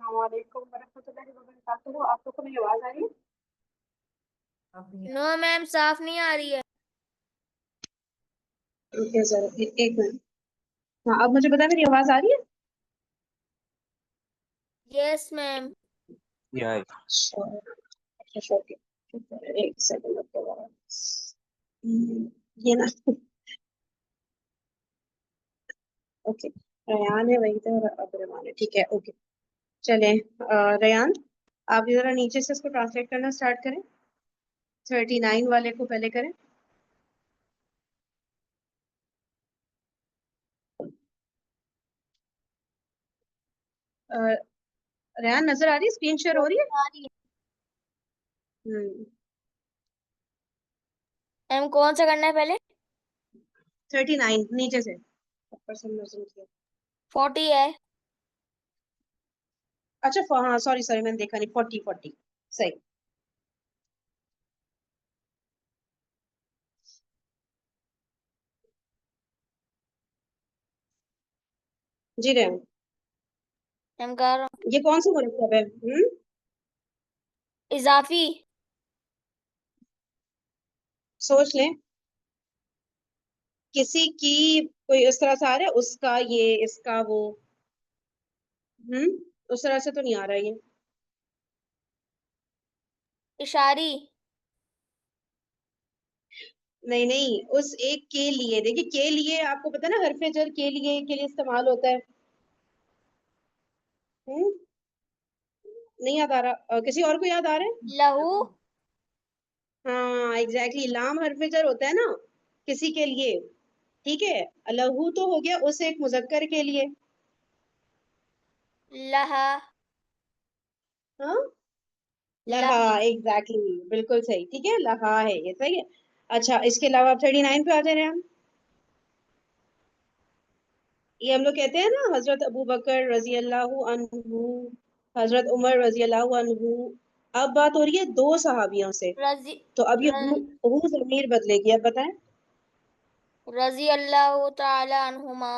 वालेकुम वरहमतुल्लाहि वबरकातुहू। आपको तो मेरी आवाज आ रही है? नो मैम, साफ नहीं आ रही है। ओके सर, एक मिनट। हाँ, अब मुझे पता, मेरी आवाज आ रही है? Yes ma'am. Yeah. अच्छा, ओके। एक सेकंड आपके बाद। ये ना। ओके। रयान है वही तो, और अब्दुलरहमान है, ठीक है, ओके। चलें, रयान, आप जरा नीचे से इसको ट्रांसलेट करना स्टार्ट करें। 39 वाले को पहले करें। अ, रयान, नजर आ रही है? स्क्रीन शेयर हो रही है? आ रही है हम्म। मैम। कौन सा करना है पहले? 39 नीचे से ऊपर से नजर किया। 40 है। अच्छा, हाँ, सॉरी सॉरी, मैंने देखा नहीं। 40 40 सही। जी रहे। मैम कर रहा हूँ। ये कौन सा मुरक्कब है? इजाफी। सोच लें। किसी की कोई इस तरह से आ रहा है, उसका ये, इसका वो। उस तरह से तो नहीं आ रहा ये। इशारी। नहीं नहीं, उस एक के लिए देखिए, के लिए आपको पता है ना, हरफे जर के लिए इस्तेमाल होता है। हम्म। नहीं याद आ रहा? किसी और को याद आ रहा है? लहू। हाँ, एग्जैक्टली, लाम हरफे जर होता है ना, किसी के लिए। ठीक है। लहू तो हो गया उस एक मुजक्कर के लिए। लहा। हाँ, लहा, लहा। एग्जैक्टली, बिल्कुल सही, ठीक है, लहा है, ये सही है। अच्छा, इसके अलावा आप 39 पे आ जा रहे हैं हम। ये हम लोग कहते हैं ना, हजरत अबू बकर रजी अल्लाह अन्हु, हजरत उमर रजी अल्लाह अन्हु। अब बात हो रही है दो सहाबियों से। रजी तो अब ये हु जमीर बदलेगी, अब बताएं। रजी अल्लाह ताला अन्हुमा।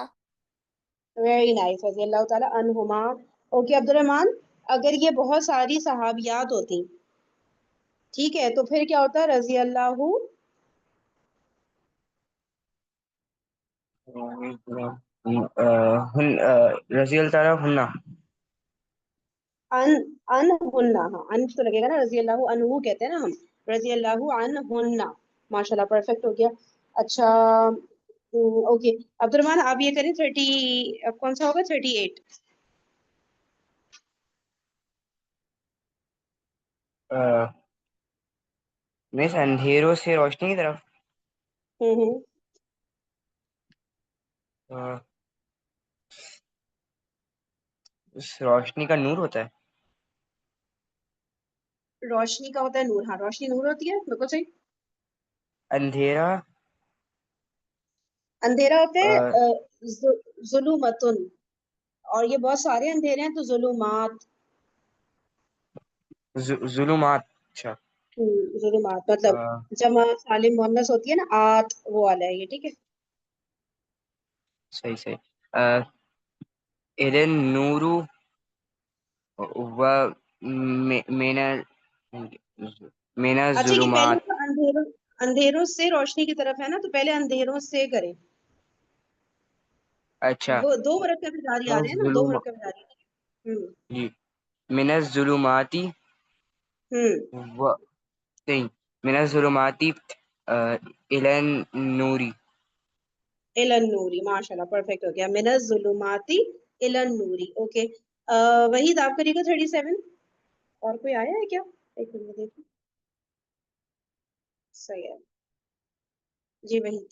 वेरी नाइस, रजी अल्लाह ताला अन्हुमा। ओके अब्दुल रहमान, अगर ये बहुत सारी सहाबियात होती, ठीक है, तो फिर क्या होता? रजी अल्लाह रजी अल्लाह ताला हुन्ना। अन अनहुन्ना। हाँ, अन तो लगेगा ना, रजी अल्लाह अनहु कहते हैं ना हम। रजी अल्लाह अनहुन्ना। माशाल्लाह, परफेक्ट हो गया। अच्छा। ओके। अब्दुलरहमान, आप ये करें 30। अब कौन सा होगा? 38। मिस अंधेरों से रोशनी की तरफ। हम्म। अ, उस रोशनी का नूर होता है। रोशनी का होता है नूर। हाँ, रोशनी नूर होती है, बिल्कुल सही। अंधेरा। अंधेरा होता है अ, जुलुमतुन। और ये बहुत सारे अंधेरे हैं, तो जुलुमात। जुलुमात। अच्छा। जुलुमात अ, मतलब जमा सालिम मुअन्नस होती है ना, आत वो वाला है ये, ठीक है। सही सही। अ, इलन नूरू व मेना मेना अच्छा, ये पहले जुलुमात। तो अंधेरों अंधेरों से रोशनी की तरफ है ना, तो पहले अंधेरों से करें। अच्छा। वो दो मरकब जारी आ रहे हैं ना, दो जुलुम मरकब जारी। हम्म। जी। मिनज जुलुमाती हम्म। व नहीं, मिनज जुलुमाती इलन नूरी। इलन नूरी, माशाल्लाह, परफेक्ट हो गया। मिनज जुलुमाती इलन नूरी, ओके। वहीद, आप करिएगा 37। और कोई आया है क्या? एक मिनट देखिए। सही है। जी वहीद।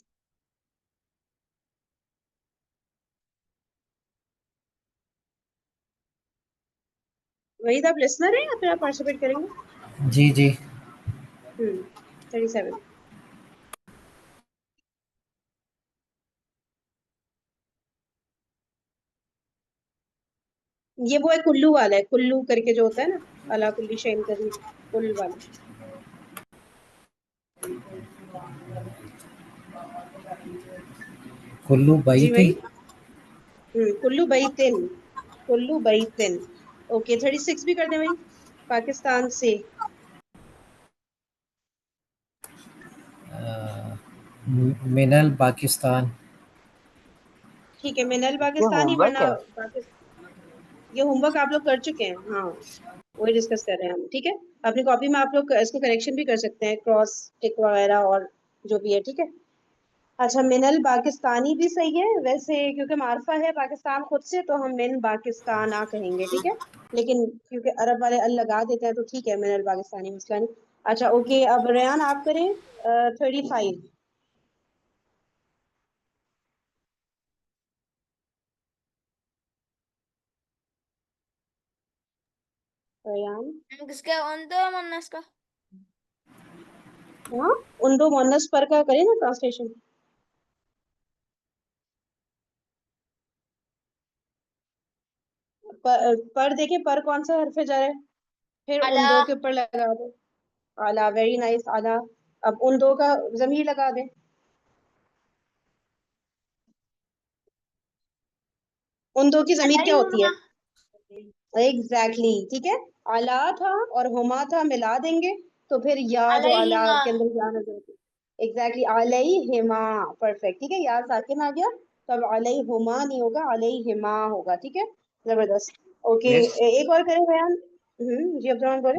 वहीद, आप लिसनर हैं या फिर आप पार्टिसिपेट करेंगे? जी जी। 37। ये वो है, कुल्लू वाला है, कुल्लू करके जो होता है ना, अला कुल्ली शैइन कदीर, कुल वाला। कुल्लू जी बैती। वही। कुल्लू बैतिन। कुल्लू बैतिन। ओके 36 भी कर दे भाई, पाकिस्तान से। मिनल पाकिस्तान। ठीक है, मिनल ये पाकिस्तानी होमवर्क वरना है। ये होमवर्क आप लोग कर चुके हैं, हाँ वही डिस्कस कर रहे हैं हम, ठीक है। अपनी कॉपी में आप लोग इसको करेक्शन भी कर सकते हैं, क्रॉस टिक वगैरह और जो भी है, ठीक है। अच्छा, मिनल पाकिस्तानी भी सही है वैसे, क्योंकि मार्फा है पाकिस्तान खुद से, तो हम मिन पाकिस्तान आ कहेंगे, ठीक है। लेकिन क्योंकि अरब वाले अल लगा देते हैं तो ठीक है, मिनल पाकिस्तानी मसला नहीं। अच्छा ओके, अब रेयान आप करें 35। रेयान। किसका उन दो मुन्नस का? हाँ, उन दो मुअन्नस पर का करें ना ट्रांसलेशन। पर देखे, पर कौन सा हरफ जा रहा है, फिर उन अला। दो के ऊपर लगा दो। आला, वेरी नाइस आला। अब उन दो का जमीर लगा दे। उन दो की जमीर क्या होती है? अलैहुमा। एग्जैक्टली ठीक है। आला था और हुमा था, मिला देंगे तो फिर या जो आला अलैहिमा। के अंदर या नजर आती है। एग्जैक्टली, अलैहिमा। परफेक्ट, ठीक है, या साकिन आ गया तो अब अलैहुमा नहीं होगा, अलैहिमा होगा, ठीक है। जबरदस्त। ओके, मिस एक और करें बयान। जी अब्दुलरहमान बोले।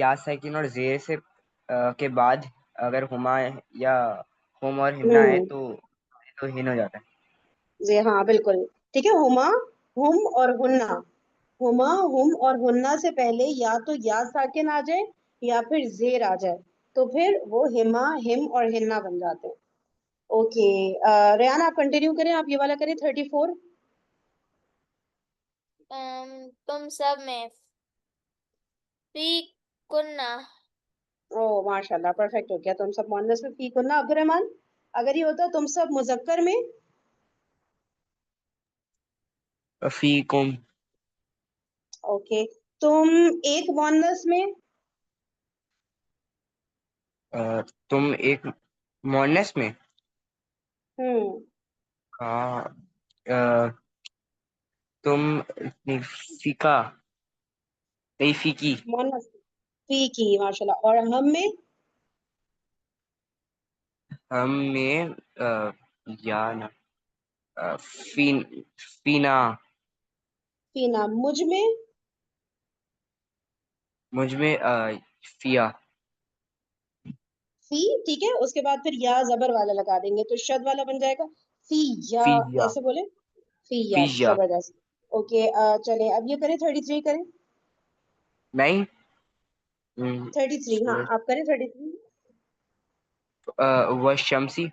या साकिन और जेर से के बाद अगर हुमा या हुम और हिन्ना है हम्म, तो हिन हो जाता है। जी हाँ बिल्कुल, ठीक है। हुमा, हुम और हुन्ना। हुमा, हुम और हुन्ना से पहले या तो या साकिन आ जाए या फिर जेर आ जाए, तो फिर वो हिमा, हिम और हिन्ना बन जाते हैं। ओके, रेहान आप कंटिन्यू करें, आप ये वाला करें 34। तुम सब में फी कुन्ना। ओ माशाल्लाह, परफेक्ट हो गया। तुम सब मुअन्नस में फी कुन्ना। अब्दुर्रहमान, अगर ये होता तुम सब मुजक्कर में। फीकुम। ओके, तुम एक मुअन्नस में। तुम एक मोनस में। हम्म, हाँ। अ, तुम नहीं, फीका नहीं, फीकी। मुअन्नस फी की, माशाल्लाह। और हम में। हम में या ना, फीन फीना। फीना, मुझ में। मुझ में फिया। फी, ठीक है, उसके बाद फिर या जबर वाला लगा देंगे तो शद वाला बन जाएगा। फी या, फिया। ऐसे बोले। फी या, फिया। जबरदस्त। ओके, चले अब ये करें 33 करें। नहीं। 33, हाँ आप करें 33। वह शमसी।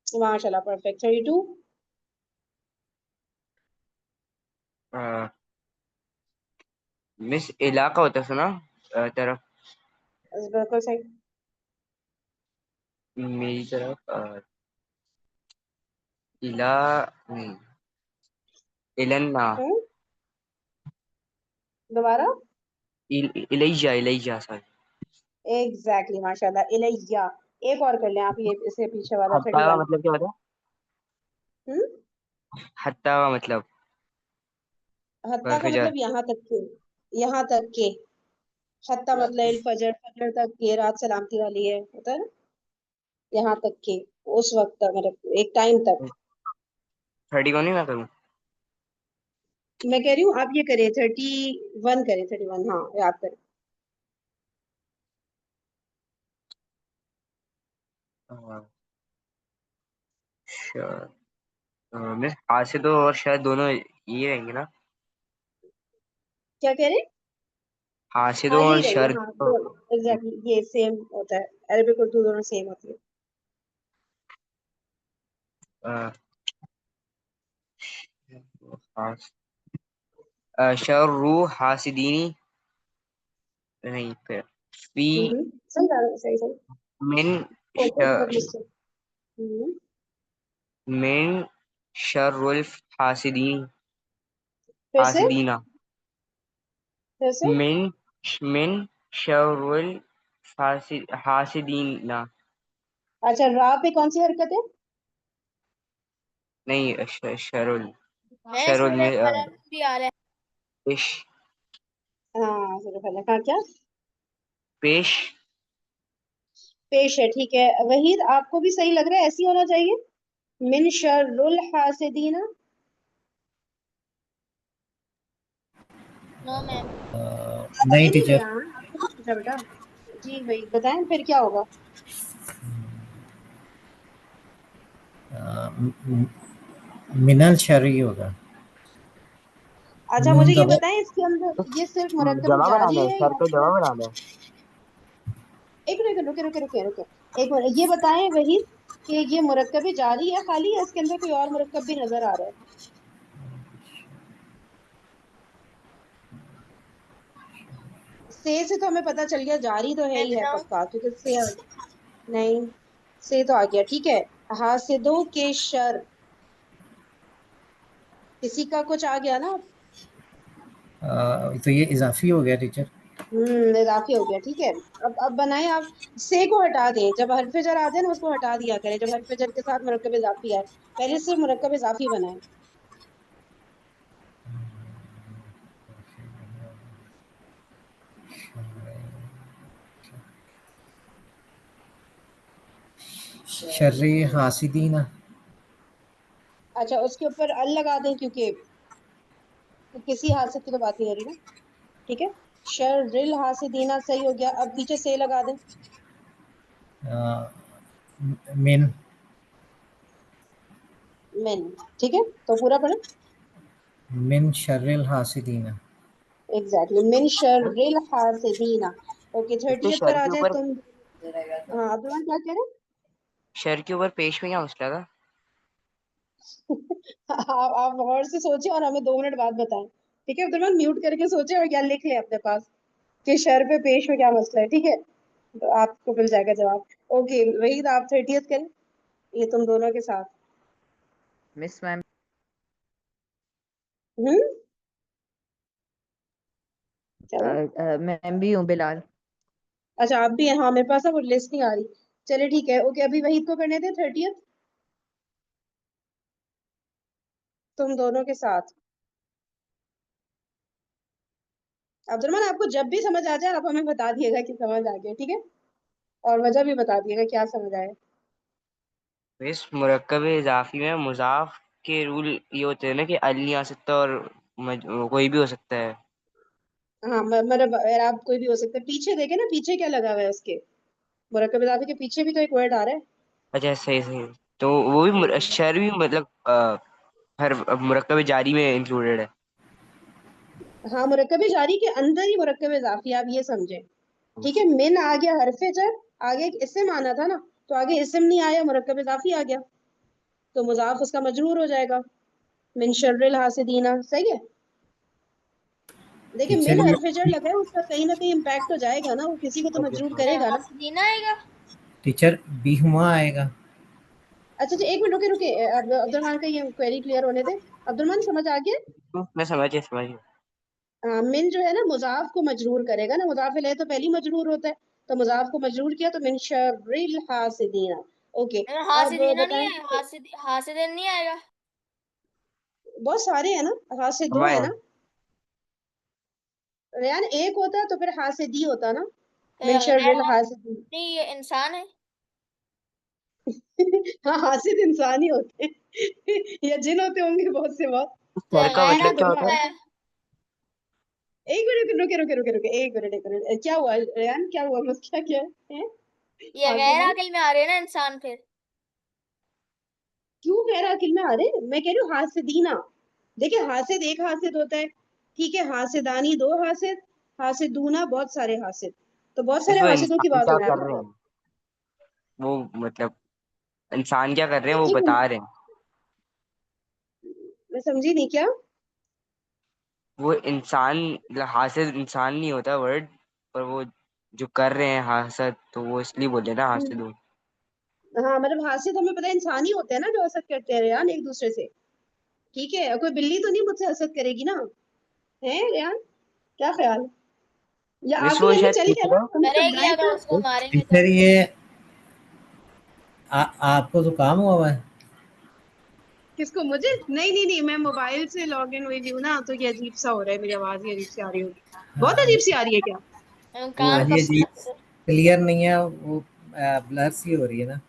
माशाल्लाह, परफेक्ट। 32। मिस इलाका होता सुना तरफ, बिल्कुल सही। मेरी तरफ इला नहीं, इलन्ना। हम्म, दोबारा। इलैया इलैया सॉरी। एग्जैक्टली, माशाल्लाह, इलैया। एक और कर लें आप, ये इससे पीछे वाला हत्ता का 31। मतलब क्या होता हम्म, है? हत्ता का मतलब हत्ता का बर्फी जार। मतलब यहाँ तक के, यहाँ तक के। हत्ता मतलब इल फजर, फजर तक के, रात सलामती वाली है, होता है ना, यहाँ तक के, उस वक्त तक, मतलब एक टाइम तक। 30 को नहीं मैं करूँ? मैं कह रही हूँ आप ये करें 31 करें, 31, हाँ याद करें। मिस हासिदो और शायद दोनों ये रहेंगे ना। क्या कह रहे हैं? हाँ हासिदो यही और रहेंगे, शर। हाँ दोनों एग्जैक्टली ये सेम होता है। अरबिक उर्दू दोनों सेम होती है। शर्रु हासिदीनी नहीं, फिर फी सही बात है, सही सही। मिन एक श- मिनट मिस्टेक। हम्म, मिन शर्रुल हासिदीन फिर से, हासिदीना। फिर से। मिन मिन शर्रुल हासिदीना। अच्छा, रा पे कौन सी हरकत है? नहीं, शरुल मैं शरुल सूरह में कलम भी आ रहा है। पेश हाँ जरा पहले कहा क्या पेश पेश है, ठीक है। वहीद आपको भी सही लग रहा है, ऐसी होना चाहिए। मिन शर्रुल हासिदीना। No ma'am. नहीं नहीं नहीं टीचर, रेहान, आपको कुछ पूछा बेटा। जी वही बताएं फिर क्या होगा। मिनल शरी होगा। अच्छा नून मुझे ये दबा। बताएं, इसके अंदर ये सिर्फ मुरक्कब जमा जारी बनाना है, है सर या को जमा फिर। बनाना है। एक मिनट रुके रुके रुके रुके, एक मिनट ये बताएं वही कि ये मुरक्कब जारी है खाली, या इसके अंदर कोई और मुरक्कब भी नजर आ रहा है। से तो हमें पता चल गया, जारी तो है मैं ही है बताऊं? पक्का, क्योंकि से नहीं, से तो आ गया, ठीक है। हासिदों के शर, किसी का कुछ आ गया ना। तो ये इजाफी हो गया टीचर। इजाफी हो गया, ठीक है। अब बनाए आप। से को हटा दें, जब हरफ जर आ जाए ना उसको हटा दिया करें, जब हरफ जर के साथ मुरक्कब इजाफी आए। पहले सिर्फ मुरक्कब इजाफी बनाए। शर्री हासिदीना। अच्छा उसके ऊपर अल लगा दें, क्योंकि किसी हासिद की तो बात नहीं हो रही ना। ठीक है, शर्रिल हासिदीना सही हो गया। अब पीछे से लगा दें। मिन मिन, ठीक है। तो पूरा पढ़े। मिन शर्रिल हासिदीना। एग्जैक्टली, मिन शर्रिल हासिदीना। ओके, इसमें 30th पर शर आ के जाए ऊपर तुम। हाँ अब्दुल क्या कह रहे शर के ऊपर पेश में क्या मसला था? हैं? आप और से सोचे और हमें 2 मिनट बाद बताएं। ठीक है अब्दुल, म्यूट करके सोचे और क्या लिख ले अपने पास कि शर पे पेश में क्या मसला है, ठीक है। तो आपको मिल जाएगा जवाब। ओके वही आप 30th करें, ये तुम दोनों के साथ। Miss ma'am. हम्म, क्या हुआ? मैं भी हूँ बिलाल। अच्छा आप भी हैं, हाँ मेरे पास ना वो लिस्ट नहीं आ रही। चलिए ठीक है, ओके अभी वहीद को करने थे 30th, तुम दोनों के साथ। अब्दुलरमान आपको जब भी समझ आ जाए आप हमें बता दिएगा कि समझ आ गया, ठीक है। और वजह भी बता दिएगा क्या समझ आए। इस मुरक्कब इजाफी में मुजाफ के रूल ये होते हैं ना कि अल नहीं आ सकता और कोई भी हो सकता है। हाँ मतलब अगर आप कोई भी हो सकता है, पीछे देखे ना पीछे क्या लगा हुआ है उसके, मुरक्कब इजाफी के पीछे भी तो एक वर्ड आ रहा है। अच्छा सही सही। तो वो भी शर भी मतलब हर मुरक्कब जारी में इंक्लूडेड है। हाँ मुरक्कब जारी के अंदर ही मुरक्कब इजाफी, आप ये समझे। ठीक है, मिन आ गया हरफे जर, आगे एक इस्म आना था ना, तो आगे इस्म नहीं आया, मुरक्कब इजाफी आ गया, तो मुजाफ उसका मजरूर हो जाएगा। मिन शर्रिल हासिदीना, सही है। देखिए टीचर मिन ये हरफे जर लगा है, उसका कहीं ना कहीं इम्पैक्ट तो जाएगा ना, वो किसी को तो मजरूर करेगा ना। हासिदीना आएगा। टीचर बी हुआ आएगा। अच्छा अच्छा एक मिनट रुके रुके, अब्दुलरमान का ये क्वेरी क्लियर होने दे। अब्दुलरमान समझ आ गया। मैं समझ गया। मिन जो है ना मुजाफ को मजरूर करेगा ना, मुजाफ इलैह तो पहली मजरूर होता है, तो मुजाफ को मजरूर किया तो मिन शर्रिल हासिदीना। ओके अब हासिदीना नहीं बताएं। है, हासिदीन नहीं आएगा। बहुत सारे हैं ना, हासिदो है हमारे ना। रेयान एक होता तो फिर हासिदी होता ना, मिन गैर शर्रिल हासिदी। नहीं, ये इंसान है। हाँ हासिद इंसान ही होते हैं या जिन होते होंगे बहुत से बहुत। तो शर का गैर मतलब क्या अब्दुल होता है? है। एक मिनट रुके रुके रुके रुके, एक मिनट क्या हुआ रेयान, क्या हुआ मसला क्या है? ये गैर हासिदी अकल में आ रहे हैं ना इंसान फिर। क्यों कह रहा अकिल में आ रहे? मैं कह रही हूँ हासिदीना। देखिए हासिद एक हासिद होता है, ठीक है, हासिदानी दो हासिद, हासिदूना बहुत सारे हासिद, तो बहुत इस सारे वो हासिदों की इंसान बात क्या हो रही कर है। रहे हैं, वो मतलब इंसान क्या कर रहे हैं वो एक बता मिनट, रहे हैं। मैं समझी नहीं क्या। वो इंसान मतलब हासिद इंसान नहीं होता वर्ड, पर वो जो कर रहे हैं हासद, तो वो इसलिए बोले ना हासिद। हाँ मतलब हासिद हमें पता है इंसान ही होते हैं ना जो हसद करते हैं रेयान एक दूसरे से। ठीक है, कोई बिल्ली तो नहीं मुझसे हसद करेगी ना, है रेयान? क्या ख्याल? या मिस आपके वो मन में शायद चल पूछ क्या रहा रहा है, हमें करेगी घबराए अगर तो। उसको मारेंगे तो। टीचर ये आपको तो काम हुआ हुआ है। किसको, मुझे? नहीं नहीं नहीं, मैं मोबाइल से लॉग इन हुई हूँ ना, तो ये अजीब सा हो रहा है, मेरी आवाज ही अजीब सी आ रही होगी। बहुत अजीब सी आ रही है क्या? वो कान अजी का अजीब क्लियर नहीं है, वो ब्लर सी हो रही है ना।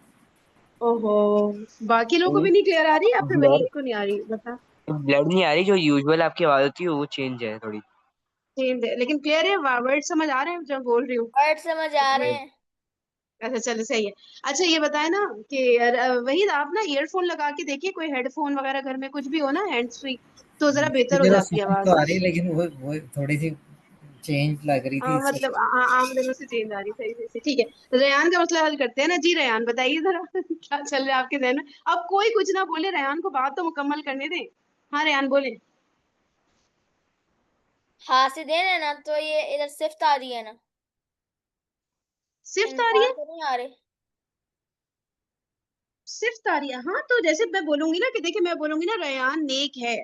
ओहो, बाकी लोगों को भी नहीं क्लियर आ रही या फिर ब्लर वहीद को नहीं आ रही? बता। ब्लर नहीं आ रही, जो यूजुअल आपकी आवाज होती है वो चेंज है थोड़ी। सेम है, लेकिन क्लियर है, वर्ड समझ आ रहे हैं जो बोल रही हूँ? वर्ड समझ आ रहे हैं। अच्छा चलो सही है। अच्छा ये बताए ना कि वहीद आप ना ईयरफोन लगा के देखिए, कोई हेडफोन वगैरह घर में कुछ भी हो ना, हैंड्स फ्री, तो जरा बेहतर हो मुझे तो जाती है साउंड आवाज तो आ ना। रही है, लेकिन वो थोड़ी सी चेंज लग रही थी इससे। मतलब आम दिनों से चेंज आ रही, सही सही सही, ठीक है। तो रेयान का मसला हल करते हैं ना जी। रेयान बताइए जरा क्या चल रहा है आपके जहन में? अब कोई कुछ ना बोले, रेयान को बात तो मुकम्मल करने दें। हाँ रेयान बोले। हासिदेन है ना, तो ये इधर सिफ्त आ रही है ना, सिर्फ आ रही इंसान है? तो नहीं आ रहे। सिर्फ आ रही है, हाँ। तो जैसे मैं बोलूंगी ना कि देखिए, मैं बोलूंगी ना रेयान नेक है,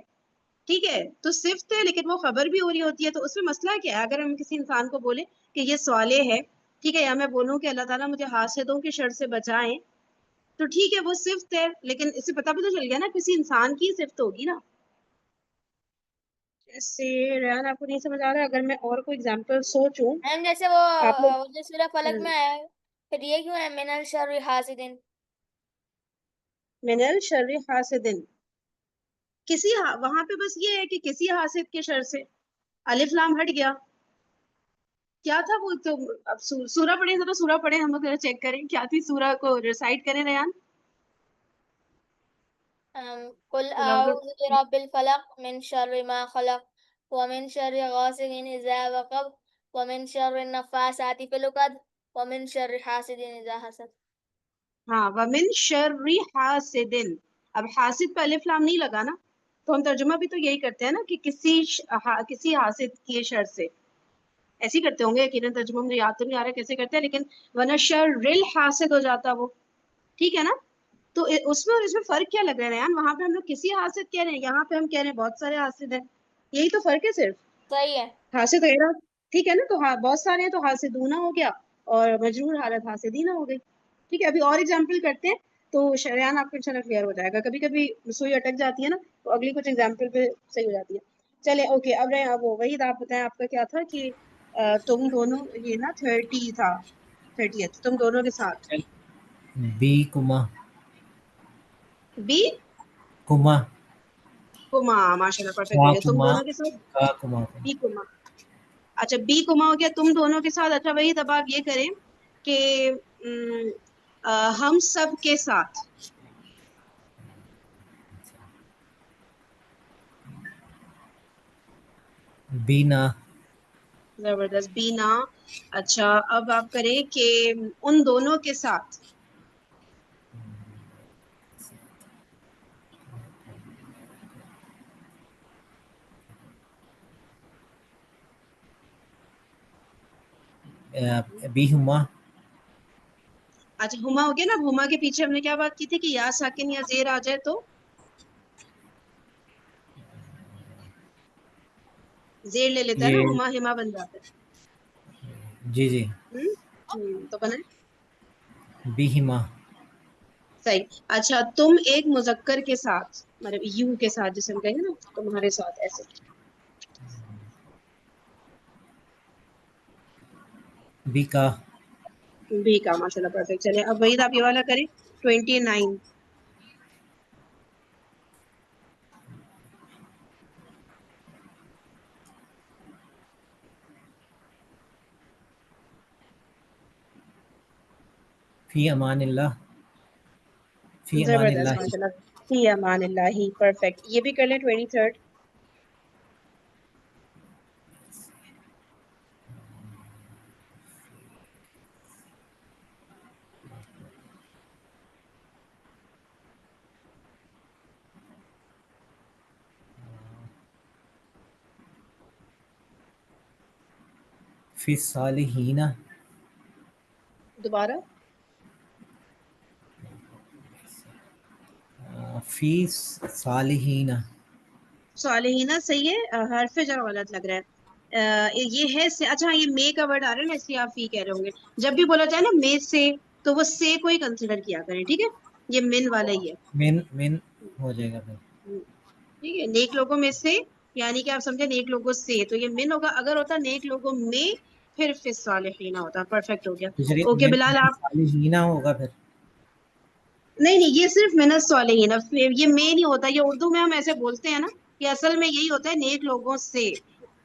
ठीक है, तो सिफ्त है, लेकिन वो खबर भी हो रही होती है, तो उसमें मसला क्या है? अगर हम किसी इंसान को बोले कि ये सवाले है, ठीक है, या मैं बोलूं कि अल्लाह ताला मुझे हासिदों की शर से बचाएं, तो ठीक है, वो सिफ्त है, लेकिन इससे पता भी तो चल गया ना किसी इंसान की सिफ्त होगी ना। ऐसे रेहान आपको नहीं समझ आ रहा है? अगर मैं और कोई एग्जांपल सोचूं। मैम जैसे आप लोग वो जो सूरह फलक में आया है, फिर ये क्यों है मिनल शर्रि हासिदिन? मिनल शर्रि हासिदिन, वहां पे बस ये है कि किसी हासिद के शर से, अलिफ लाम हट गया। क्या था वो? तो अब सूरा पढ़े, जरा सूरा पढ़े, हम लोग जरा चेक करें क्या थी, सूरा को रिसाइट करें रेहान। कुल आऊज़ु बिरब्बिल फलक मिन शर्रि मा खलक व मिन शर्रि गासिकिन इज़ा वक़ब व मिन शर्रि नफ़्फ़ासाति फ़िल उक़द व मिन शर्रि हासिदिन इज़ा हसद। हाँ, वमिन शर्रि हासिदिन। अब हासिद पे अलिफ लाम नहीं लगा ना, तो हम तर्जुमा भी तो यही करते हैं ना कि किसी हासिद की शर से, ऐसे ही करते होंगे यकीनन। तर्जुमा मुझे याद तो नहीं आ रहा कैसे करते हैं, लेकिन वरना शर्रिल हासिद हो जाता वो, ठीक है ना? तो उसमें और इसमें फर्क क्या लग रहा है यार? वहां पे हम लोग किसी हासिद कह रहे हैं, यहाँ पे हम कह रहे हैं बहुत सारे हासिद हैं, यही तो फर्क है सिर्फ। सही है। हासिद गैरा, ठीक है ना? तो हाँ, बहुत सारे हैं तो हासिदूना हो गया, और मजरूर हालत हासिदीना हो गई। ठीक है, अभी और एग्जाम्पल करते हैं, तो शरियान आपको इंशाल्लाह क्लियर हो जाएगा। कभी कभी सुई अटक जाती है ना, तो अगली कुछ एग्जाम्पल पे सही हो जाती है। चले ओके, अब रहे अब वो वही आप बताएं, आपका क्या था कि तुम दोनों, ये ना 30 था, 30th तुम दोनों के साथ। बी कुमा बी कुमा कुमा, माशाल्लाह परफेक्ट का हो गया, तुम कुमा दोनों के साथ। का कुमा बी कुमा, अच्छा बी कुमा हो गया तुम दोनों के साथ। अच्छा वही, तब आप ये करें कि हम सब के साथ। बीना जबरदस्त, बीना। अच्छा अब आप करें कि उन दोनों के साथ। बी हुमा अच्छा हुमा हो गया ना। अब हुमा के पीछे हमने क्या बात की थी कि या साकिन या जेर आ जाए तो जेर ले लेता है ना, ये हुमा हिमा बन जाता है। जी जी तो बना है? बी हिमा सही। अच्छा तुम एक मुजक्कर के साथ, मतलब यू के साथ, जिसे हम कहेंगे ना तुम्हारे साथ, ऐसे। बी का बी का, माशाल्लाह परफेक्ट। चले अब वही आप ये वाला करें, 29। फी अमानिल्लाह फी जबरदस्त, अमानिल्लाह माशाल्लाह। फी अमानिल्लाही, परफेक्ट। ये भी कर लें 23rd। फी सालिहीना दोबारा। फी सालिहीना सालेहीना सही है, हर्फ जरा गलत लग रहा है। ये है से, अच्छा हाँ, ये मे का वर्ड आ रहा है ना, इसलिए आप फी कह रहे होंगे। जब भी बोला जाए ना मे से, तो वो से को ही कंसिडर किया करें, ठीक है? ये मिन वाला ही है। मिन मिन हो जाएगा फिर। ठीक है, नेक लोगों में से, यानी कि आप समझे नेक लोगों से, तो ये मिन होगा। अगर होता नेक लोगों में, फिर फिस्सालिहीना होता। परफेक्ट हो गया। तो ओके बिलाल आप, सालिहीना होगा फिर। नहीं ये सिर्फ मिनस सालिहीन, ये में नहीं होता। ये उर्दू में हम ऐसे बोलते हैं ना, कि असल में यही होता है नेक लोगों से।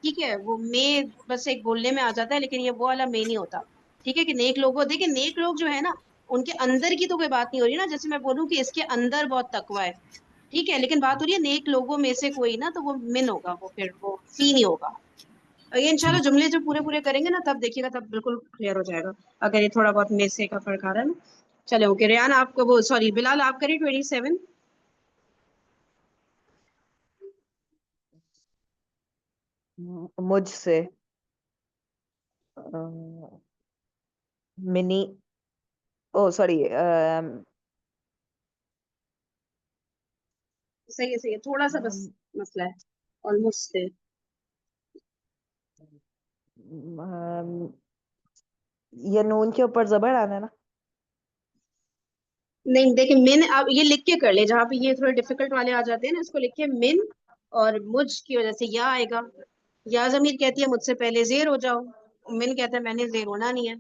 ठीक है, वो में बस एक बोलने में आ जाता है, लेकिन ये वो वाला में नहीं होता। ठीक है, कि नेक लोगों, देखिए नेक लोग जो है ना, उनके अंदर की तो कोई बात नहीं हो रही ना। जैसे मैं बोलूं कि इसके अंदर बहुत तकवा है, ठीक है, लेकिन बात हो रही है नेक लोगों में से कोई ना, तो वो मिन होगा, वो फिर वो सी नहीं होगा। और ये इंशाल्लाह जुमले जब पूरे पूरे करेंगे ना, तब देखिएगा, तब बिल्कुल क्लियर हो जाएगा, अगर ये थोड़ा बहुत में से का फर्क आ रहा है ना। चले ओके, रेयान आपको, वो सॉरी बिलाल आप करिए 27। मुझसे मिनी, ओ सॉरी, सही है, थोड़ा सा बस मसला है, ऑलमोस्ट है। ये नून के ऊपर जबर आना है ना। नहीं देखिए, मिन आप ये लिख के कर ले, जहाँ पे ये थोड़े डिफिकल्ट वाले आ जाते हैं ना, इसको लिखिए मिन, और मुझ की वजह से या आएगा। या जमीर कहती है मुझसे पहले जेर हो जाओ, मिन कहता है मैंने जेर होना नहीं है।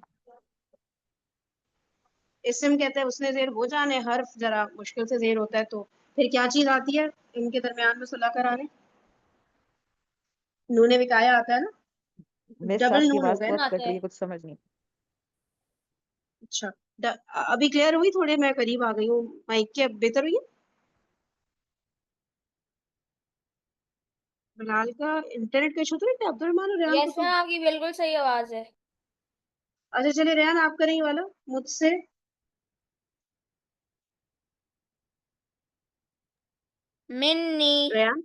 इस्म कहता है उसने जेर हो जाने, हर्फ जरा मुश्किल से जेर होता है, तो फिर क्या चीज आती है इनके दरमियान में सुलह कराने? नूने विकाया आता है ना, मिस डबल आपकी नून हो आवाज गए बहुत ना। कट रही है, कुछ समझ नहीं। अच्छा, अभी क्लियर हुई? थोड़े मैं करीब आ गई हूँ माइक के, अब बेहतर हुई है? बिलाल का इंटरनेट का इशू तो नहीं था? अब्दुलरहमान और रेहान को यस तो, मैम, आपकी बिल्कुल सही आवाज है। अच्छा चलिए रेहान आप करें ये वाला मुझसे। मिन्नी। रेहान,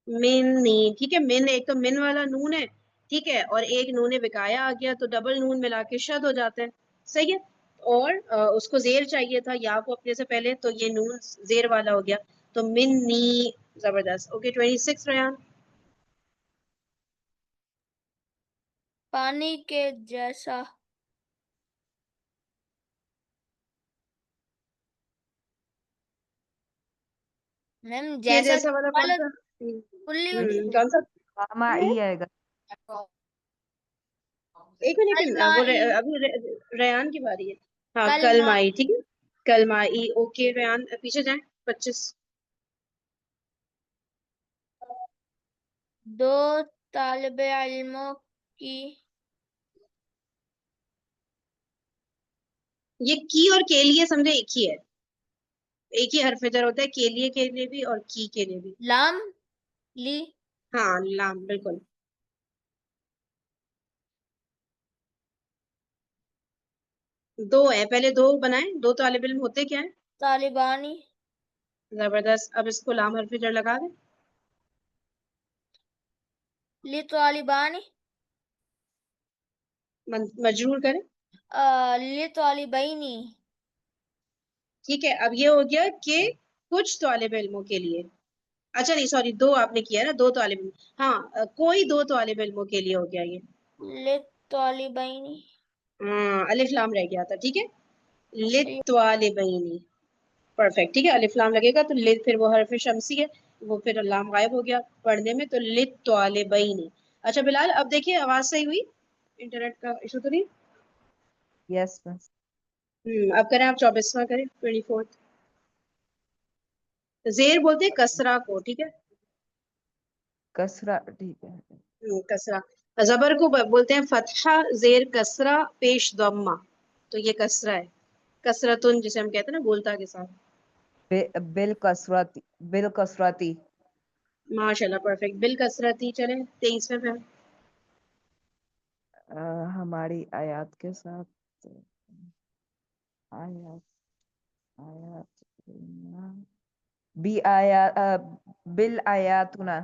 मिन्नी, ठीक है, मिन एक तो मिन वाला नून है, ठीक है, और एक नून विकाया आ गया, तो डबल नून मिला के शद हो जाता है। सही है। और उसको जेर चाहिए था या को अपने से पहले, तो ये नून जेर वाला हो गया, तो मिन्नी। जबरदस्त। ओके 26 रेहान। पानी के जैसा। मैम के जैसा जैसा वाला कौन वाला सा? फुल्ली होती है। कौन सा? मामा ई आएगा। एक मिनट, वो कलमाई। अभी रेयान की बारी है। हाँ कलमा। कलमाई, ठीक है, कलमाई। ओके रेयान पीछे जाए 25। दो तालिबे इल्मों की। ये की और के लिए समझे एक ही है, एक ही हरफ जर होता है, के लिए भी और की के लिए भी। लाम ली। हाँ लाम, बिल्कुल। दो है, पहले दो बनाए, दो तालिब इल्म होते क्या है? तालिबानी। जबरदस्त। अब इसको लाम हरफ जर लगा दे, ली तालिबानी। मजरूर करे। ली तालिबैनी। ठीक है, अब ये हो गया कि कुछ तालिब इल्मों के लिए। अच्छा नहीं सॉरी, दो आपने किया ना, दो तालिब इल्म। हाँ कोई दो तालिब इल्मों के लिए हो गया ये। ली तालिबैनी। हाँ अलिफ लाम रह गया था, ठीक है, लित्वालिबैनी। परफेक्ट, ठीक है, अलिफ लाम लगेगा तो लित, फिर वो हरफ शमसी है, वो फिर लाम गायब हो गया पढ़ने में, तो लित्वालिबैनी। अच्छा बिलाल अब देखिए आवाज सही हुई, इंटरनेट का इशू तो नहीं? Yes miss. अब करें आप 24वां करें 24। जेर बोलते हैं कसरा को, ठीक है, कसरा ठीक है। कसरा। जबर को बोलते हैं फतहा, जेर कसरा पेश दम्मा, तो ये कसरा है, कसरतुन जिसे हम कहते हैं ना बोलता के साथ। बिल कसरती, बिल कसरती। माशाल्लाह परफेक्ट, बिल कसरती। चले 23वें पे। हमारी आयत के साथ, आयत, आयत, बी आया, बिल आयातुना,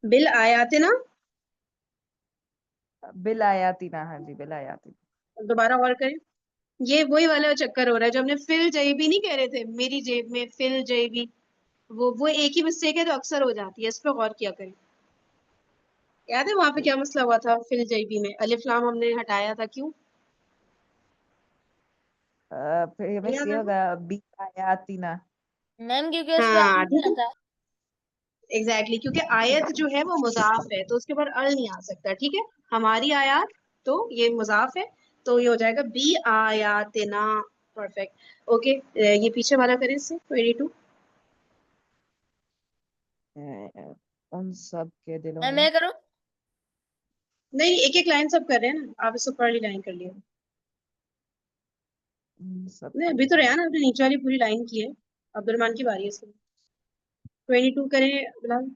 बिल आयातिना। बिल आयातिना, हाँ जी बिल आयातिना। दोबारा और करें, ये वही वाला चक्कर हो रहा है जो हमने फिल जेबी नहीं कह रहे थे, मेरी जेब में फिल जेबी, वो एक ही मिस्टेक है जो अक्सर हो जाती है, इस पे गौर किया करें। याद है वहां पे क्या मसला हुआ था? फिल जेबी में अलिफ लाम हमने हटाया था, क्यों? फिर नहीं मिस याद ये है? होगा बी आयातिना। मैम क्योंकि उस पे हाँ अल ठीक ना है, था। एग्जैक्टली क्योंकि आयत जो है वो मुजाफ है तो उसके ऊपर अल नहीं आ सकता। ठीक है, हमारी आयत, तो ये मुजाफ है, तो ये हो जाएगा बी आयातिना। परफेक्ट। ओके, ये पीछे वाला करें इससे 22। उन सब के दिलों में। मैं करूँ? नहीं, एक एक लाइन सब कर रहे हैं ना, आप इसको पहली लाइन कर लिया। उन सब नहीं, के अभी तो दिलों रहा ना, आपने नीचे वाली पूरी लाइन की है। अब्दुलरमान की बारी है इसकी। 22 करें बिलाल।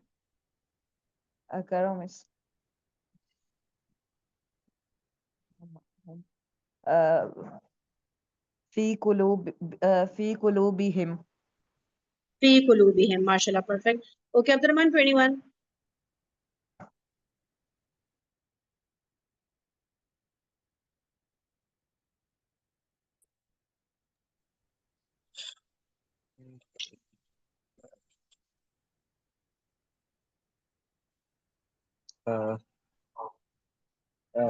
करो मिस। फी कुलूब फी कुलूबिहिम। फी कुलूबिहिम, माशाल्लाह, परफेक्ट। ओके अब्दुलरमान 21। अ, अ,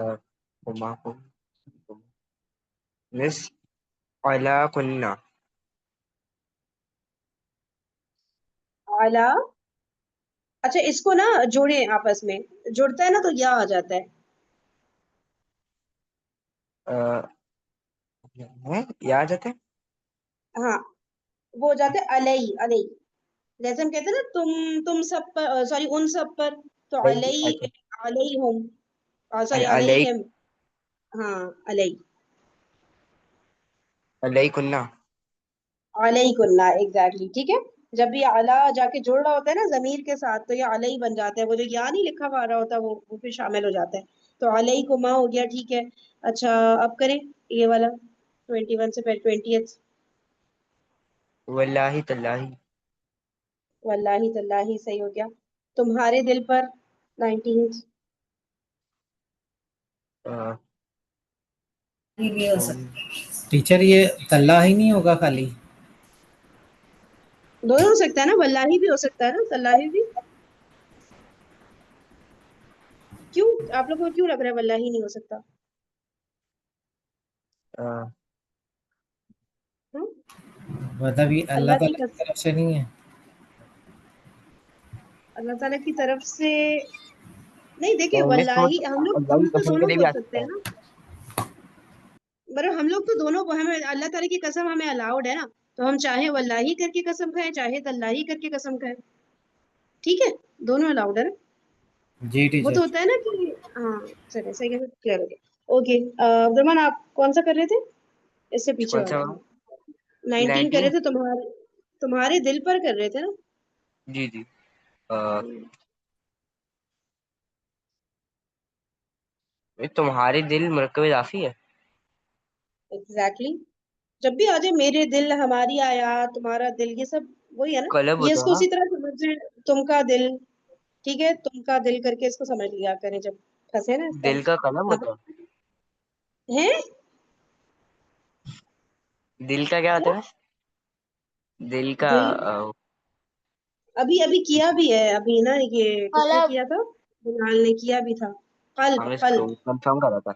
कुमा को मिस अला कुन्ना। आला। अच्छा, इसको ना जोड़े आपस में, जुड़ता है ना तो या आ जाता है। अ, है या आ जाते हैं। हाँ, वो हो जाते हैं अलई अलई। जैसे हम कहते हैं ना तुम सब पर, सॉरी उन सब पर, तो अलई, अच्छा, अलई हम, सॉरी अलई अलई हिम। हाँ, अलई, अलई कुन्ना। अलई कुल्ला, एग्जैक्टली, ठीक है। जब भी आला जाके जुड़ रहा होता है ना जमीर के साथ तो ये अलई बन जाता है, वो जो या नहीं लिखा हुआ आ रहा होता वो फिर शामिल हो जाता है। तो अलई कुमा हो गया, ठीक है। अच्छा, अब करें ये वाला 21 से पहले 20th। वल्लाही तल्लाही। वल्लाही तल्लाही, सही हो गया। तुम्हारे दिल पर 19th। अ, ये भी हो हम सकता टीचर, ये तल्ला ही नहीं होगा खाली। दोनों हो सकता है ना, वल्लाही भी हो सकता है ना, तल्लाही भी। क्यों, आप लोग को क्यों लग रहा है वल्लाही नहीं हो सकता? अ, हाँ? मतलब ये अल्लाह अल्लाह की ताला की कसम, तरफ से नहीं है। अल्लाह ताला की तरफ से नहीं। देखिए तो मिस वो वल्लाही अल्लाह हम की लोग तो कसम के दोनों लिए भी बोल आ सकते सकता हैं है। ना। मतलब हम लोग तो दोनों, हमें अल्लाह ताला की कसम हमें अलाउड है ना। तो हम चाहे वल्लाही करके कसम खाएं, चाहे तल्लाही करके कसम खाएं। ठीक है, दोनों अलाउड है ना। जी वो तो टीचर। होता है ना कि, हाँ, चलिए सही है, क्लियर हो गया। ओके अब्दुलरमान, आप कौन सा कर रहे थे? इससे पीछे कौन सा? वाला, हाँ। 19 कर रहे 19। थे, तुम्हारे तुम्हारे दिल पर कर रहे थे ना। जी जी। अ, ये तुम्हारी दिल मुरक्कब इजाफी है। एग्जैक्टली, जब भी आ जाए मेरे दिल, हमारी आया, तुम्हारा दिल, ये सब वही है ना। कलब ये होता है इसको ना। उसी तरह समझे, तुमका दिल। ठीक है, तुमका दिल करके इसको समझ लिया करें जब फंसे ना इस दिल तरह। का कलम होता मतलब है है। दिल का क्या होता क्या, है? दिल का दिल अभी अभी किया भी है, अभी ना, ये किसने कलब। किया था? बिलाल ने किया भी था। कल्ब हम इसको कल्ब। कंफर्म करा था।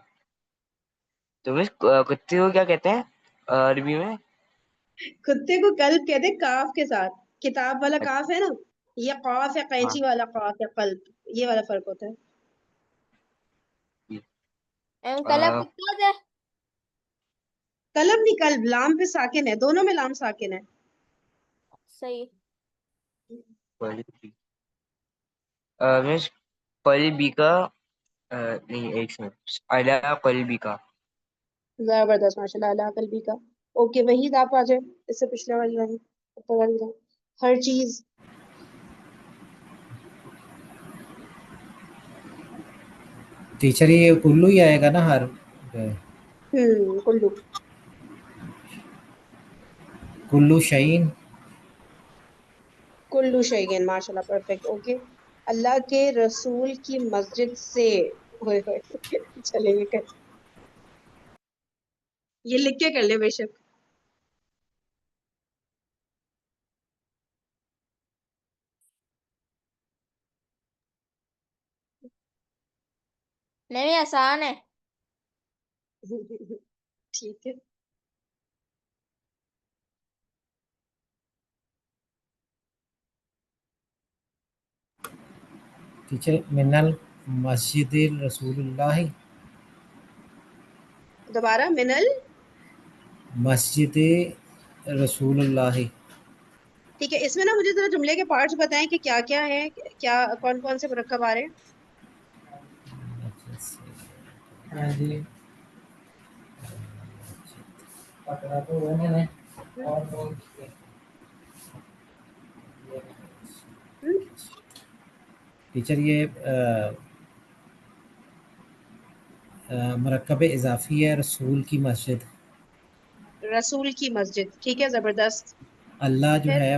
तुम इस कुत्ते को क्या कहते हैं अरबी में? कुत्ते को कल्ब कहते हैं, काफ के साथ। किताब वाला काफ है ना, ये काफ है, हाँ। कैंची वाला काफ है, कल्ब, ये वाला फर्क होता है। एम कलब अ, कितना होता है? कल्ब नहीं, कल्ब लाम पे साकिन है, दोनों में लाम साकिन है। सही। पल- मिस कल्बी का नहीं, एक मिनट, अला कल्बी का। जबरदस्त, माशाल्लाह, अल्लाह कल्बी का। ओके वहीद, आप आ जाए इससे पिछले वाली लाइन, ऊपर वाली लाइन। हर चीज। टीचर, ये कुल्लू ही आएगा ना हर कुल्लू। कुल्लू शहीन। कुल्लू शैइन, माशाल्लाह, परफेक्ट। ओके, अल्लाह के रसूल की मस्जिद से। होए होए चलेंगे कर, ये लिख के कर ले बेशक। नहीं आसान है। ठीक है। टीचर मिनल मस्जिद रसूलुल्लाह, दोबारा, मिनल। मस्जिद रसूलुल्लाह। ठीक है, इसमें ना मुझे जरा जुमले के पार्ट्स बताएं कि क्या क्या है, क्या कौन कौन से मुरक्कब आ रहे हैं। हाँ जी, पकड़ा तो मैंने। और हम्म, टीचर ये मरकब इजाफी है, रसूल की मस्जिद। रसूल की मस्जिद, ठीक है, जबरदस्त। अल्लाह जो फिर है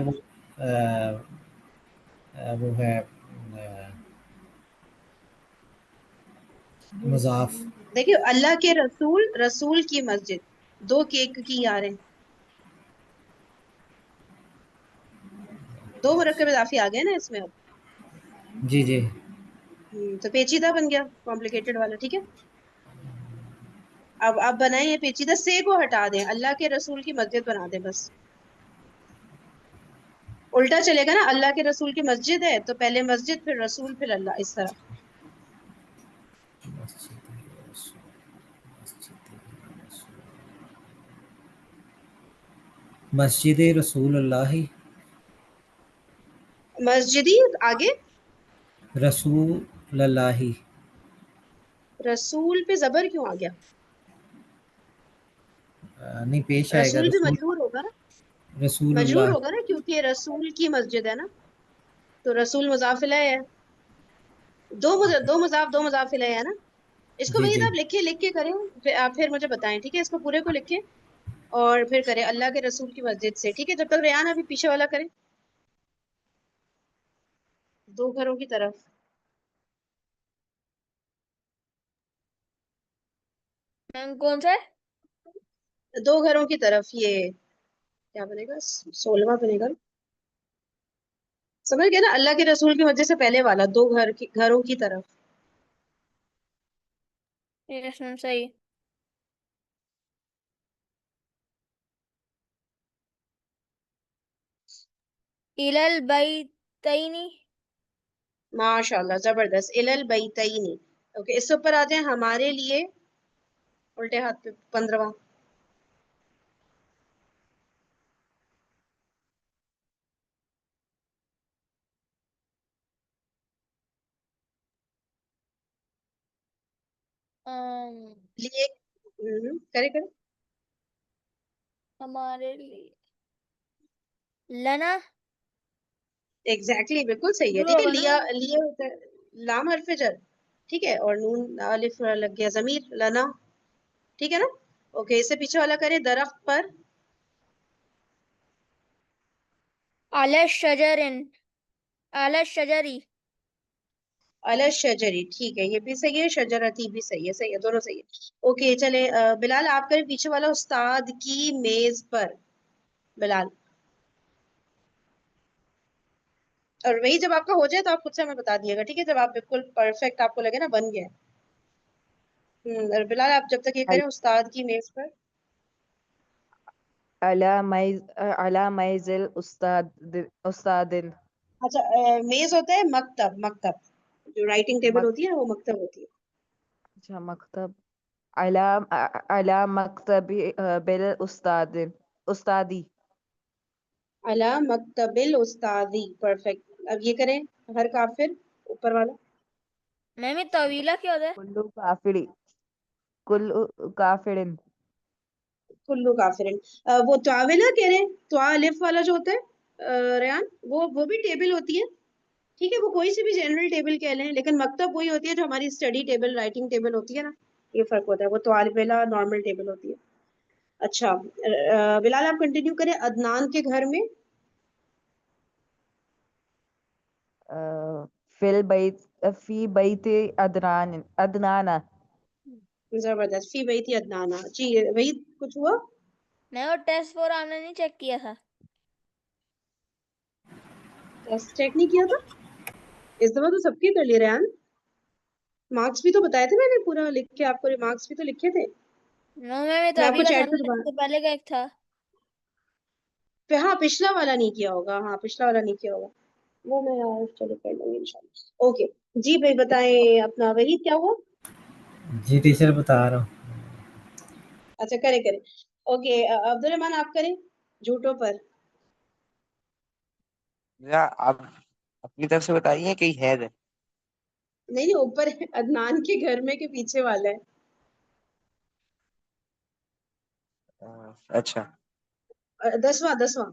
वो है मुजाफ। देखिए, अल्लाह के रसूल, रसूल की मस्जिद, दो केक की आ रहे हैं, दो मुरक्कब इजाफी आ गए ना इसमें अब। जी जी। तो पेचीदा बन गया, कॉम्प्लिकेटेड वाला, ठीक है। अब बनाए ये पेचीदा, से को हटा दें, अल्लाह के रसूल की मस्जिद बना दें बस। उल्टा चलेगा ना, अल्लाह के रसूल की मस्जिद है तो पहले मस्जिद फिर रसूल फिर अल्लाह, इस तरह। मस्जिद रसूलुल्लाह, मस्जिदी आगे, रसूलुल्लाह। रसूल पे जबर क्यों आ गया? नहीं, पेश आएगा रसूल भी रसूल, मजरूर होगा ना, मजरूर रसूलुल्लाह। होगा ना, क्योंकि रसूल की मस्जिद है ना, तो रसूल मुजाफिला है। दो मुजाफिला है ना। इसको जी वही जी। आप लिख के करें, आप फिर मुझे बताएं, ठीक है, इसको पूरे को लिखें और फिर करें अल्लाह के रसूल की मस्जिद से, ठीक है। जब तक रेयान अभी पीछे वाला करें, दो घरों की तरफ, मैम कौन सा है? दो घरों की तरफ, ये क्या बनेगा, 16वां बनेगा। समझ गए ना, अल्लाह के रसूल की मस्जिद से पहले वाला, दो घरों की तरफ। यस मैम, सही। इलल बैतैनी। माशाल्लाह, जबरदस्त, इलल बैतैनी। ओके, इससे ऊपर आ जाए, हमारे लिए, उल्टे हाथ पे 15वां। लिए, करे करे। हमारे लिए। लना। एग्जैक्टली, बिल्कुल सही है, शुरू ठीक है। होगा ना? लिया, लिए होता है, लाम हर्फ जर, ठीक है, और नून अलिफ लग गया, जमीर लना, ठीक है ना। ओके, इससे पीछे वाला करें, दरख्त पर, अला शजरिन। अला शजरी। अल शजरी, ठीक है, ये भी सही है, शजरती भी सही है, दोनों सही है। ओके, चले, बिलाल आप करें पीछे वाला, उस्ताद की मेज पर, बिलाल। और वही जब आपका हो जाए तो आप खुद से हमें बता दिएगा, ठीक है, जब आप बिल्कुल परफेक्ट आपको लगे ना बन गया है। और बिलाल आप जब तक ये करें, उस्ताद की मेज पर, अला मैजिल उस्तादिन। अच्छा, मेज होता है मकतब, मकतब, जो राइटिंग टेबल मक, होती है ना, वो मकतब होती है। अच्छा, मकतब। अला अला मकतबी बिल उस्तादिन उस्तादी। अला मकतबिल उस्तादी, परफेक्ट। अब ये करें, हर काफिर, ऊपर वाला, मैम ये तवीला क्या होता है? कुल्लु काफिरी कुल्लु काफिरिन। कुल्लू काफिरिन। वो ताविला कह रहे हैं, तो अलिफ वाला जो होता है, रेहान, वो भी टेबल होती है, ठीक है, वो कोई सी भी जनरल टेबल कह लें, लेकिन मकतब वही होती है जो हमारी स्टडी टेबल, राइटिंग टेबल होती है ना, ये फर्क होता है, वो तो वाला नॉर्मल टेबल होती है। अच्छा, बिलाल आप कंटिन्यू करें, अदनान के घर में, फिल बैत फी बैत अदनाना। जबरदस्त, फी वही थी अदनाना जी, वही कुछ हुआ। मैं वो टेस्ट फॉर आपने नहीं चेक किया था? टेस्ट चेक नहीं किया था, इस दफा तो सबके कर ले रहे हैं। मार्क्स भी तो बताए थे मैंने, पूरा लिख के आपको रिमार्क्स भी तो लिखे थे। नो मैम, ये तो मैं अभी आपको का था चैट ना, पे दोबारा, इससे पहले का एक था। हाँ, पिछला वाला नहीं किया होगा, हाँ, पिछला वाला नहीं किया होगा। वो मैं यार चलो कर लूंगी इंशाल्लाह। ओके जी भाई बताएं अपना वही क्या हुआ। जी टीचर बता रहा हूँ। अच्छा करें करें। ओके अब्दुल रहमान आप करें झूठों पर। या आप अपनी तरफ से बताइए कि है इधर। नहीं नहीं ऊपर है, अदनान के घर में के पीछे वाला है। अच्छा 10वां 10वां।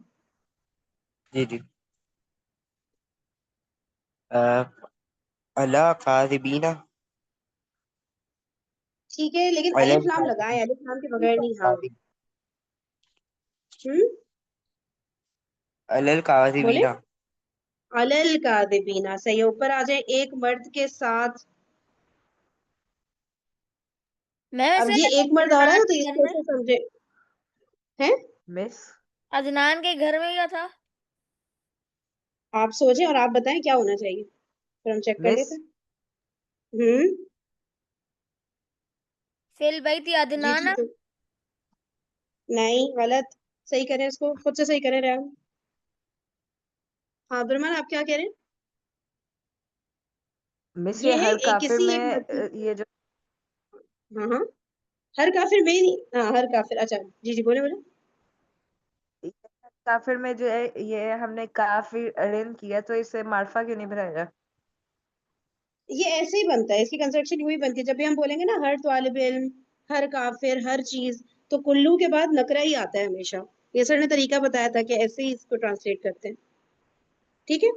जी जी। अला काज़िबीना ठीक है लेकिन अलल अलिफ लाम लगाए, अलिफ लाम के बगैर नहीं। हाँ हम्म अलल बोले काज़िबीना। अलल कादिबीना सही है। ऊपर आ जाए एक मर्द के साथ। मैं अब वैसे ये लगा एक मर्द आ रहा है अदनान ना तो के घर इसको में, ऐसे समझे हैं। मिस अदनान के घर में क्या था? आप सोचें और आप बताएं क्या होना चाहिए, फिर हम चेक कर मिस लेते हैं। हम्म फिल बैती जी अदनाना। ठीक है। नहीं गलत। सही करें इसको, खुद से सही करें रैम। हाँ अब्दुलरहमान आप क्या कह रहे हैं। मिस ये ये है हर एक काफिर किसी एक में मर्द। ये जो हाँ हाँ हर काफिर में नहीं, हाँ हर काफिर। अच्छा जी जी बोले बोले। ये हर काफिर में जो है ये हमने काफिरिन किया तो इसे मार्फा क्यों नहीं बनाया। ये ऐसे ही बनता है, इसकी कंस्ट्रक्शन यूं ही बनती है। जब भी हम बोलेंगे ना हर तालिब इल्म, हर काफिर, हर चीज, तो कुल्लू के बाद नकरा ही आता है हमेशा। ये सर ने तरीका बताया था कि ऐसे ही इसको ट्रांसलेट करते हैं। ठीक है।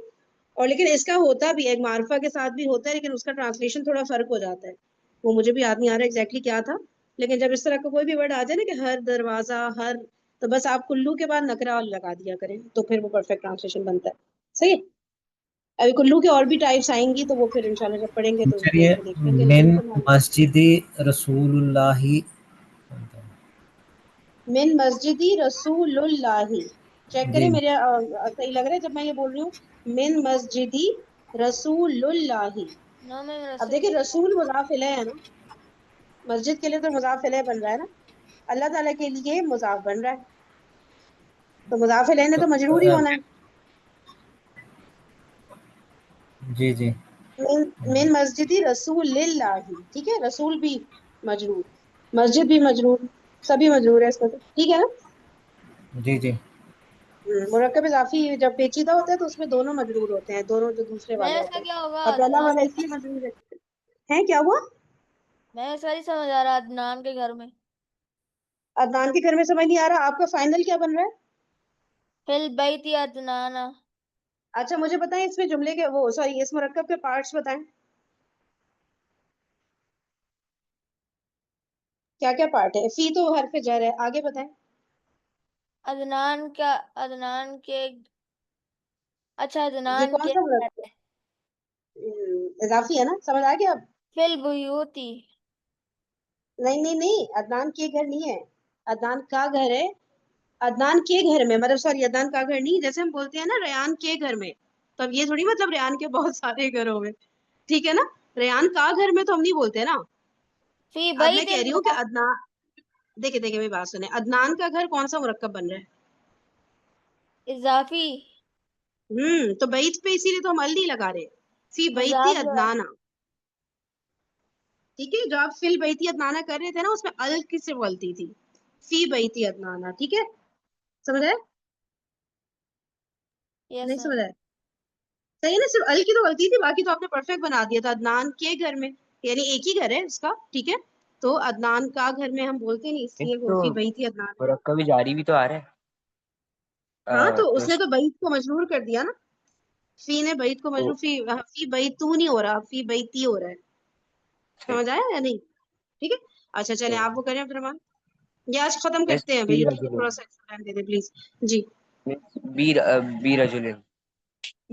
और लेकिन इसका होता भी है, एक मार्फा के साथ भी होता है, लेकिन उसका ट्रांसलेशन थोड़ा फर्क हो जाता है। वो मुझे भी याद नहीं आ रहा एग्जैक्टली क्या था। लेकिन जब इस तरह का कोई भी वर्ड आ जाए ना कि हर दरवाजा हर, तो बस आप कुल्लू के बाद नकरा लगा दिया करें तो फिर वो परफेक्ट ट्रांसलेशन बनता है। सही है। अभी कुल्लू के और भी टाइप्स आएंगी तो वो फिर इंशाल्लाह जब पढ़ेंगे तो टीचर वो ये उसको देख लेंगे, लेकिन मिन फिलहाल मस्जिदी रसूलुल्लाही। मिन मस्जिदी रसूलुल्लाही। चेक करें जी मेरे सही लग रहा है जब मैं ये बोल रही हूँ मिन मस्जिदी रसूलुल्लाही। नो मैं अब देखिए रसूल। रसूल मुजाफ इलैह है ना, मस्जिद के लिए तो मुजाफ इलैह बन रहा है ना, अल्लाह ताला के लिए मुजाफ बन रहा है, तो मुजाफ इलैह ने तो तो मजरूर ही होना है। जी जी मिन मिन मस्जिदी रसूलिल्लाही, ठीक है, रसूल भी मजरूर, मस्जिद भी मजरूर, सभी मजरूर है इसमें तो, ठीक है ना। जी जी मुरक्कब इजाफी जब पेचीदा होता है तो उसमें दोनों मजरूर होते हैं, दोनों जो दूसरे मैं वाले इसका होते हैं। क्या होगा और पहला अदनान? वाला इसलिए मजरूर है क्या हुआ। मैं इसका नहीं समझ आ रहा अदनान के घर में। अदनान के घर में समझ नहीं आ रहा, आपका फाइनल क्या बन रहा है। फिल बैती अदनाना। अच्छा मुझे बताएं इसमें जुमले के वो सॉरी इस मुरक्कब के पार्ट्स बताएं, क्या क्या पार्ट है। फी तो हरफ जर है, आगे बताएं। अदनान क्या? अदनान के, अच्छा ये अदनान कौन के सा घर मुरक्कब। है। इजाफी है ना, समझ आ गया अब। फिल बुयूती। नहीं नहीं नहीं अदनान के घर नहीं है, अदनान का घर है। अदनान के घर में मतलब सॉरी अदनान का घर नहीं, जैसे हम बोलते हैं ना रेयान के घर में, तो अब ये थोड़ी मतलब रेयान के बहुत सारे घरों में, ठीक है ना। रेयान का घर में तो हम नहीं बोलते ना। फी अब मैं बैत कह रही हूँ कि अदनान, देखिए देखिए मेरी बात सुने, अदनान का घर कौन सा मुरक्कब बन रहा है। इजाफी। तो बैत पे इसीलिए तो हम अल नहीं लगा रहे। फी बैती मजाक जो है। अदनाना, ठीक है, जो आप फिल बैती अदनाना कर रहे थे ना उसमें अल की सिर्फ गलती थी। फी बैती अदनाना, ठीक है, समझ आए। यस नहीं मैम। समझ आए। सही है ना, सिर्फ अल की तो गलती थी, बाकी तो आपने परफेक्ट बना दिया था। अदनान के घर में यानी एक ही घर है उसका, ठीक है, तो अदनान का घर में हम बोलते नहीं, इस इसलिए वो तो फी बैती अदनान है। मुरक्कब जारी भी तो आ रहा है। हाँ तो तो उसने तो बैत को मजबूर कर दिया ना, फी ने बैत को तो मजबूर, फी बैत तू नहीं हो रहा, फी बैती हो रहा है। समझ आया या नहीं। ठीक है। अच्छा चले आप वो करें अब्दुलरहमान, ये आज खत्म मिस करते हैं बी भाई, मुझे रजुलिन। थोड़ा सा टाइम दे दे प्लीज। जी मिस बी रजुलिन।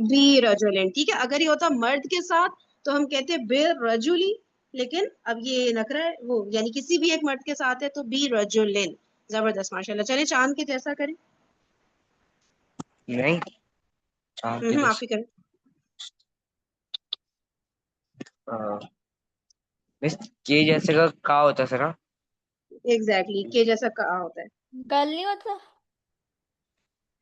बी रजुलिन, ठीक है, अगर ये होता मर्द के साथ तो हम कहते बिर रजुली, लेकिन अब ये नखरा है वो यानी किसी भी एक मर्द के साथ है तो बी रजुलिन। जबरदस्त माशाल्लाह, चले चांद के जैसा करें। नहीं चांद के आप जैसे। ही करें। मिस के जैसे का होता है सर हाँ? एग्जैक्टली के जैसा कहा होता है। गल नहीं होता।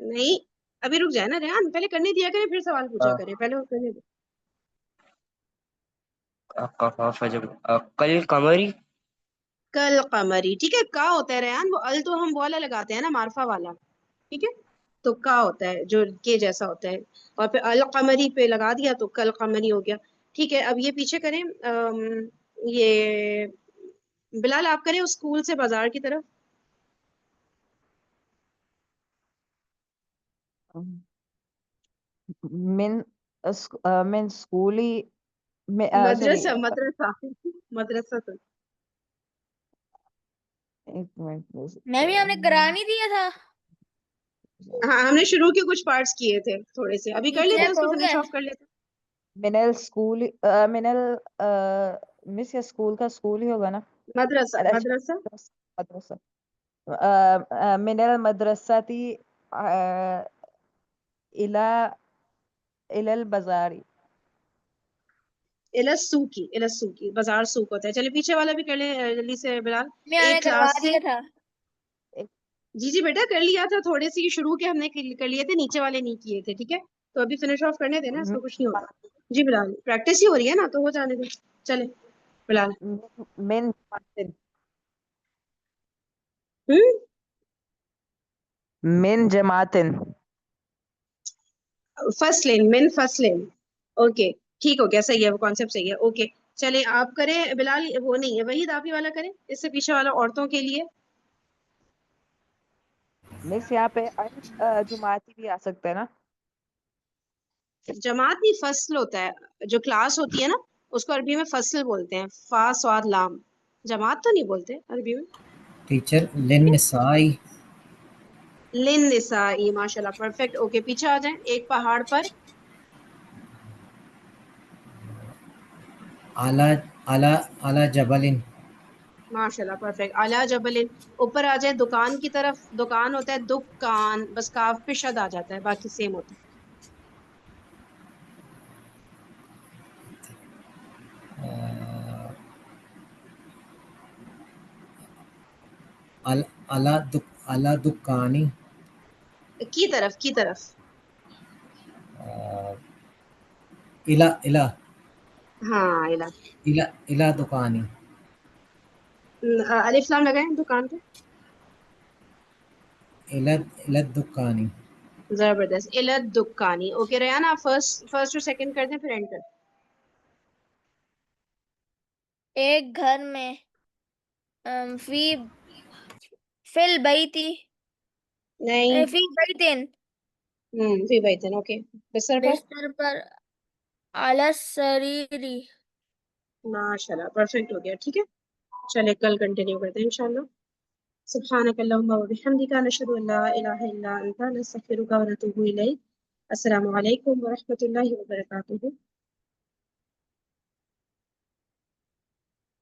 नहीं अभी रुक जाए ना रेहान, पहले करने दिया करें फिर सवाल पूछा हाँ। करें, पहले वो करने दो। कल कमरी। कल कमरी, ठीक है। का होता है रेहान, वो अल तो हम वो वाला लगाते हैं ना, मार्फा वाला, ठीक है। तो का होता है जो के जैसा होता है, और फिर अल कमरी पे लगा दिया तो कल कमरी हो गया। ठीक है, अब ये पीछे करें, ये बिलाल आप करें उस स्कूल से बाजार की तरफ। मिन मिन स्कूली सॉरी, मदरसा मदरसा मदरसा तो एक मिनट मैं भी हमने करानी दिया था। हाँ, हमने शुरू के कुछ पार्ट्स किए थे थोड़े से, अभी कर लेते हैं, एग्जैक्ट उसको हो फिनिश गए। ऑफ कर लेते हैं। मिनल स्कूल, मिनल मिस या स्कूल का स्कूल ही होगा ना? मदरसा अच्छा, मदरसा मदरसा, मिनल मदरसाती इला इलल बाजारी। इलसूकी बाजार सूक होता है। चलिए पीछे वाला भी कर ले जल्दी से बिलाल। मैं हमने एक करवा क्लास से, दिया था। जी जी बेटा कर लिया था, थोड़े से शुरू के हमने कर लिए थे, नीचे वाले नहीं किए थे, ठीक है। तो अभी फिनिश ऑफ करने देना, इसको कुछ नहीं होगा। जी बिलाल, प्रैक्टिस ही हो रही है ना, तो हो जाने दो। चले बिलाल। मिन जमातिन, हम्म मिन जमातिन। फर्स्ट लेन, मिन फर्स्ट लेन, ओके, ठीक हो गया, सही है, वो कॉन्सेप्ट सही है, ओके। चले आप करें बिलाल, वो नहीं है वहीद, आप ही वाला करें, इससे पीछे वाला औरतों के लिए। मिस यहाँ पे जुमाती भी आ सकता है ना? जमात नहीं, फसल होता है, जो क्लास होती है ना, उसको अरबी में फसल बोलते हैं, फा स्वाद लाम। जमात तो नहीं बोलते अरबी में। टीचर लिन निसाई। लिन निसाई, माशाल्लाह, परफेक्ट, ओके। पीछे आ जाएं, एक पहाड़ पर। आला आला आला जबलिन। माशाल्लाह, परफेक्ट, अला जबलिन। ऊपर आ जाए दुकान की तरफ, दुकान होता है दुकान, बस काफ पे शद आ जाता है, बाकी सेम होता है। अल अला दुकानी। की तरफ। इला इला हाँ इला। इला इला दुकानी। अलिफ लाम लगाए दुकान पे। इला इला दुकानी। जबरदस्त, इलत दुकानी, ओके। रेहान आप फर्स्ट फर्स्ट और सेकंड कर दें, फिर एंड कर। एक घर में फी फिल बैती नहीं। फी बैतिन फिर बैठे, ओके। बिस्तर पर। बिस्तर पर अलस सरीरी। माशाल्लाह, परफेक्ट हो गया, ठीक है। चले कल कंटिन्यू करते हैं इंशाल्लाह। सुब्हानक अल्लाहुम्मा व बिहम्दिका, नशहदु अल्ला इलाहा इल्ला अंता, नस्तगफिरुका व नतूबु इलैक। अस्सलामु अलैकुम व रहमतुल्लाहि व बरकातुहू।